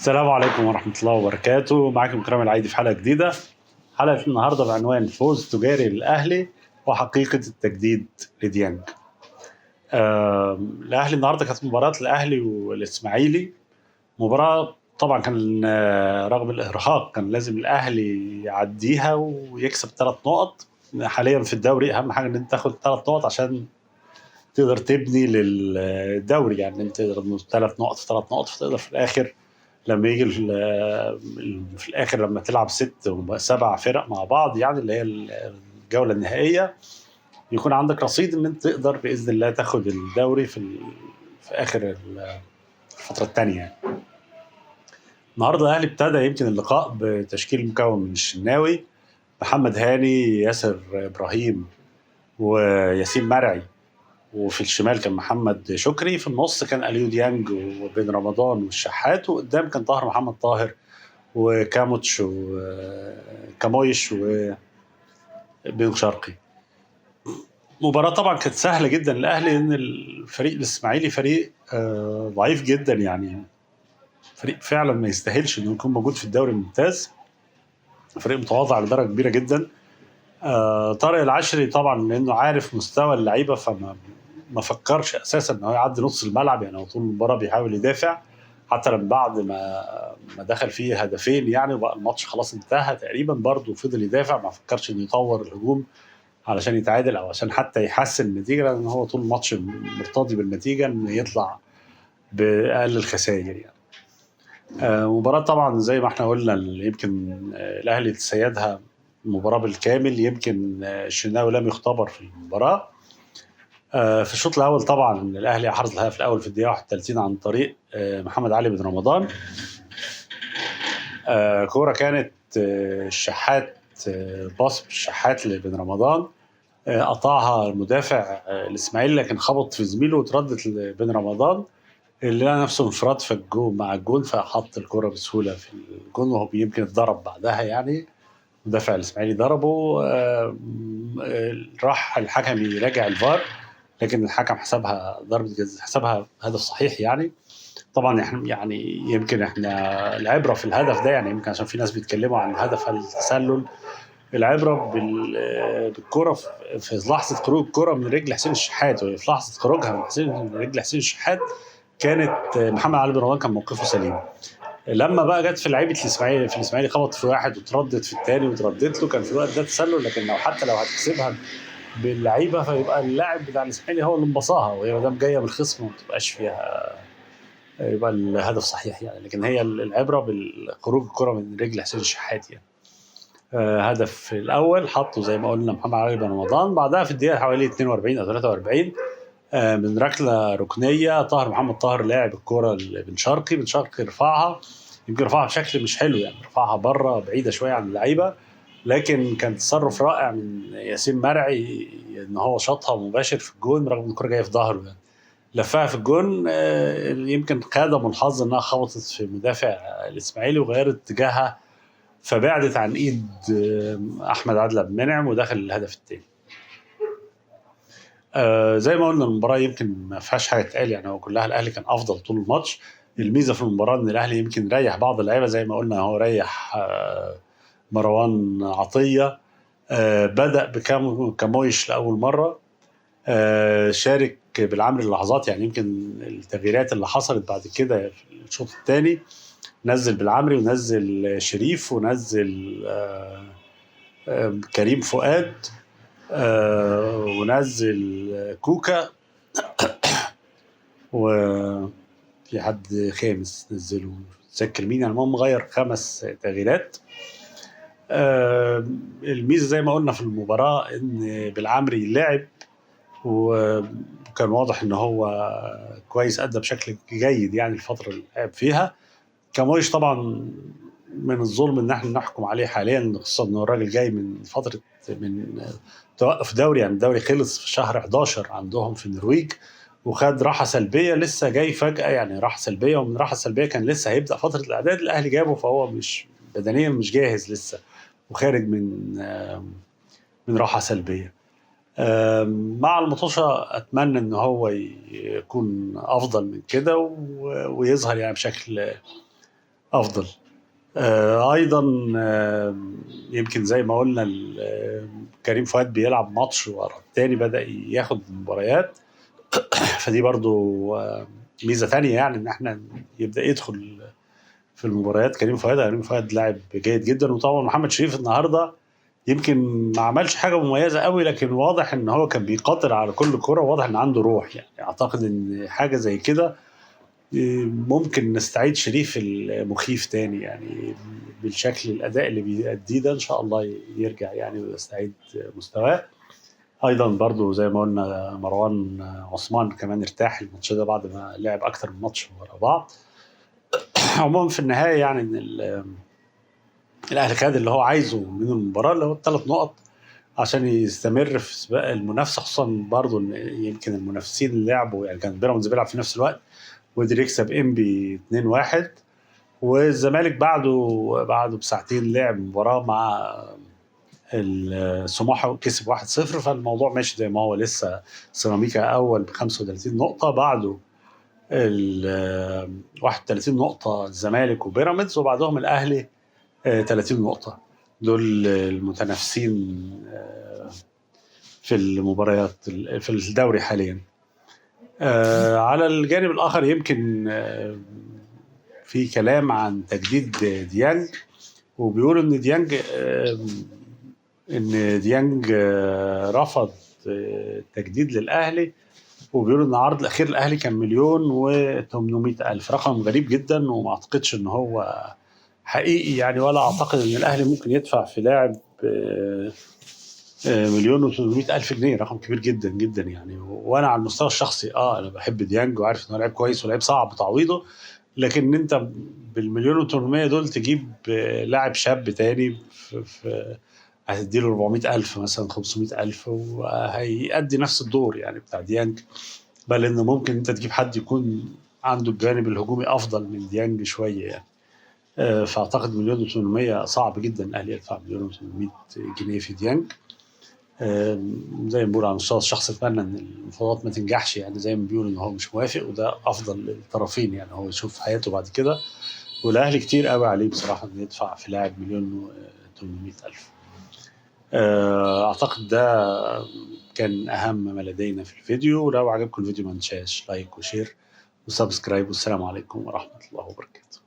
السلام عليكم ورحمة الله وبركاته. معكم كرام العيدي في حلقة جديدة. حلقة النهاردة بعنوان فوز تجاري للأهلي وحقيقة التجديد لديانج. الأهلي النهاردة كانت مباراة الأهلي والإسماعيلي. مباراة طبعا كان رغم الإرهاق كان لازم الأهلي يعديها ويكسب 3 نقط. حاليا في الدوري أهم حاجة إن أنت تاخد 3 نقط عشان تقدر تبني للدوري، يعني أنت تقدر 3 نقط في 3 نقط فتقدر في الآخر لما يجي في الاخر لما تلعب 7 فرق مع بعض، يعني اللي هي الجوله النهائيه، يكون عندك رصيد ان انت تقدر باذن الله تاخد الدوري في اخر الفتره الثانيه يعني. النهارده الاهلي ابتدى يمكن اللقاء بتشكيل مكون من الشناوي، محمد هاني، ياسر ابراهيم، وياسين مرعي، وفي الشمال كان محمد شكري، في النص كان اليو ديانج وبين رمضان والشحات، وقدام كان طاهر محمد طاهر وكاموتش وكامويش وبن شرقي. مباراة طبعا كانت سهلة جدا للأهلي، لأن الفريق الإسماعيلي فريق ضعيف جدا، يعني فريق فعلا ما يستاهلش إنه يكون موجود في الدوري الممتاز، فريق متواضع لدرجة كبيرة جدا. طارق العشري طبعا لأنه عارف مستوى اللعيبة فما فكرش أساسا إنه يعدي نص الملعب، يعني هو طول المباراة بيحاول يدافع، حتى لما بعد ما دخل فيه هدفين يعني وبقى الماتش خلاص انتهى تقريبا برضه فضل يدافع، ما فكرش انه يطور الهجوم علشان يتعادل او عشان حتى يحسن النتيجه، لان هو طول الماتش مرتضي بالنتيجه ان يطلع باقل الخسائر يعني. مباراه طبعا زي ما احنا قلنا يمكن الاهلي تسيدها المباراه بالكامل، يمكن الشناوي لم يختبر في المباراه. في الشوط الاول طبعا الاهلي احرز الهدف الاول في الدقيقه 31 عن طريق محمد علي بن رمضان. كوره كانت الشحات، باص الشحات لبن رمضان، قطعها المدافع الاسماعيلي لكن خبط في زميله وتردت لبن رمضان اللي لقى نفسه انفراد في الجون مع الجون، فحط الكرة بسهوله في الجون، وهو يمكن اتضرب بعدها، يعني مدافع الاسماعيلي ضربه. راح الحكم يراجع الفار لكن الحكم حسبها ضربه جزاء، حسبها هدف صحيح يعني. طبعا احنا يعني يمكن احنا العبره في الهدف ده، يعني يمكن عشان في ناس بيتكلموا عن هدف التسلل، العبره بالكره في لحظه خروج الكره من رجل حسين الشحات، وفي لحظه خروجها من رجل حسين الشحات كانت محمد علي بن رمضان كان موقفه سليم. لما بقى جت في لعيبه الاسماعيلي، في الاسماعيلي خبط في واحد وتردد في الثاني وتردد له، كان في الوقت ده تسلل، لكن لو حتى لو هتحسبها باللعيبه فيبقى اللاعب بتاع الاسماعيلي هو اللي انبصاها، وهي ما دام جايه من الخصم ما بتبقاش فيها، يبقى الهدف صحيح يعني. لكن هي العبره بالخروج الكره من رجل حسين الشحات يعني. هدف الاول حطه زي ما قلنا محمد علي بن رمضان، بعدها في الدقيقه حوالي 42 او 43 من ركله ركنيه طاهر محمد طاهر لاعب الكره لبن شرقي، بن شرقي رفعها، يمكن رفعها بشكل مش حلو، يعني رفعها بره بعيده شويه عن اللعيبه، لكن كان تصرف رائع من ياسين مرعي ان هو شاطها مباشر في الجون رغم ان الكره جايه في ظهره يعني. لفها في الجون، يمكن خادم الحظ انها خبطت في مدافع الاسماعيلي وغيرت اتجاهها فبعدت عن ايد احمد عادل عبد المنعم ودخل الهدف الثاني. زي ما قلنا المباراه يمكن ما فيهاش حاجه تقال، يعني هو كلها الاهلي كان افضل طول الماتش. الميزه في المباراه ان الاهلي يمكن ريح بعض اللعيبه، زي ما قلنا هو ريح مروان عطيه، بدا بكامويش لاول مره، شارك بالعمر اللحظات، يعني يمكن التغييرات اللي حصلت بعد كده في الشوط الثاني نزل بالعمري ونزل شريف ونزل كريم فؤاد ونزل كوكا، وفي حد خامس نزله تذكر مين، يعني المهم غير 5 تغييرات. الميزه زي ما قلنا في المباراه ان بالعمري لعب وكان واضح ان هو كويس، ادى بشكل جيد يعني الفتره اللي لعب فيها. كامويش طبعا من الظلم ان احنا نحكم عليه حاليا، خصوصا ان الراجل جاي من فتره من توقف دوري، يعني الدوري خلص في شهر 11 عندهم في النرويج وخد راحه سلبيه، لسه جاي فجاه يعني راحه سلبيه، ومن راحه سلبيه كان لسه هيبدا فتره الاعداد، الاهلي جابه فهو مش بدنيا مش جاهز لسه وخارج من راحه سلبيه. مع المطوشة اتمنى ان هو يكون افضل من كده ويظهر يعني بشكل افضل. ايضا يمكن زي ما قلنا كريم فؤاد بيلعب ماتش ورا التاني، بدأ ياخد مباريات. فدي برضو ميزة تانية، يعني ان احنا يبدأ يدخل في المباريات. كريم فؤاد لاعب جيد جدا. وطبعا محمد شريف النهارده يمكن ما عملش حاجة مميزة قوي، لكن واضح ان هو كان بيقاتل على كل كرة، واضح ان عنده روح. يعني اعتقد ان حاجة زي كده ممكن نستعيد شريف المخيف تاني، يعني بالشكل الاداء اللي بيأديه ده ان شاء الله يرجع يعني ويستعيد مستواه. ايضا برضو زي ما قلنا مروان عثمان كمان ارتاح الماتش ده بعد ما لعب اكتر من ماتش ورا بعض. عموما في النهايه يعني ان الاهلي خد اللي هو عايزه من المباراه، اللي هو الثلاث نقط عشان يستمر في سباق المنافسه، خصوصا برضو ان يمكن المنافسين اللي لعبوا، يعني كان بيراميدز بيلعب في نفس الوقت وقدر يكسب انبي 2-1، والزمالك بعده بساعتين لعب مباراه مع السموحه وكسب 1-0. فالموضوع ماشي زي ما هو لسه. سيراميكا اول ب 35 نقطه، بعده ال 31 نقطه الزمالك وبيراميدز، وبعدهم الاهلي 30 نقطه. دول المتنافسين في المباريات في الدوري حاليا. على الجانب الاخر يمكن في كلام عن تجديد ديانج، وبيقولوا ان ديانج رفض التجديد للاهلي، وبيقولوا ان العرض الاخير للاهلي كان 1,800,000. رقم غريب جدا، وما اعتقدش ان هو حقيقي يعني، ولا اعتقد ان الاهلي ممكن يدفع في لاعب 1,800,000 جنيه. رقم كبير جدا جدا يعني. وانا على المستوى الشخصي انا بحب ديانج وعارف انه لعيب كويس ولعيب صعب تعويضه، لكن انت بال1,800,000 دول تجيب لاعب شاب تاني هتديله 400,000 مثلا 500,000، وهيأدي نفس الدور يعني بتاع ديانج. بل انه ممكن انت تجيب حد يكون عنده الجانب الهجومي افضل من ديانج شويه يعني. فاعتقد 1,800,000 صعب جدا الاهلي يدفع 1,800,000 جنيه في ديانج. زي ما بقول على المستوى الشخصي اتمنى ان المفاوضات ما تنجحش، يعني زي ما بيقولوا ان هو مش موافق، وده افضل للطرفين يعني، هو يشوف حياته بعد كده. والاهلي كتير قوي عليه بصراحه انه يدفع في لاعب 1,800,000. اعتقد ده كان اهم ما لدينا في الفيديو. ولو عجبكم الفيديو ما تنساش لايك وشير وسبسكرايب، والسلام عليكم ورحمه الله وبركاته.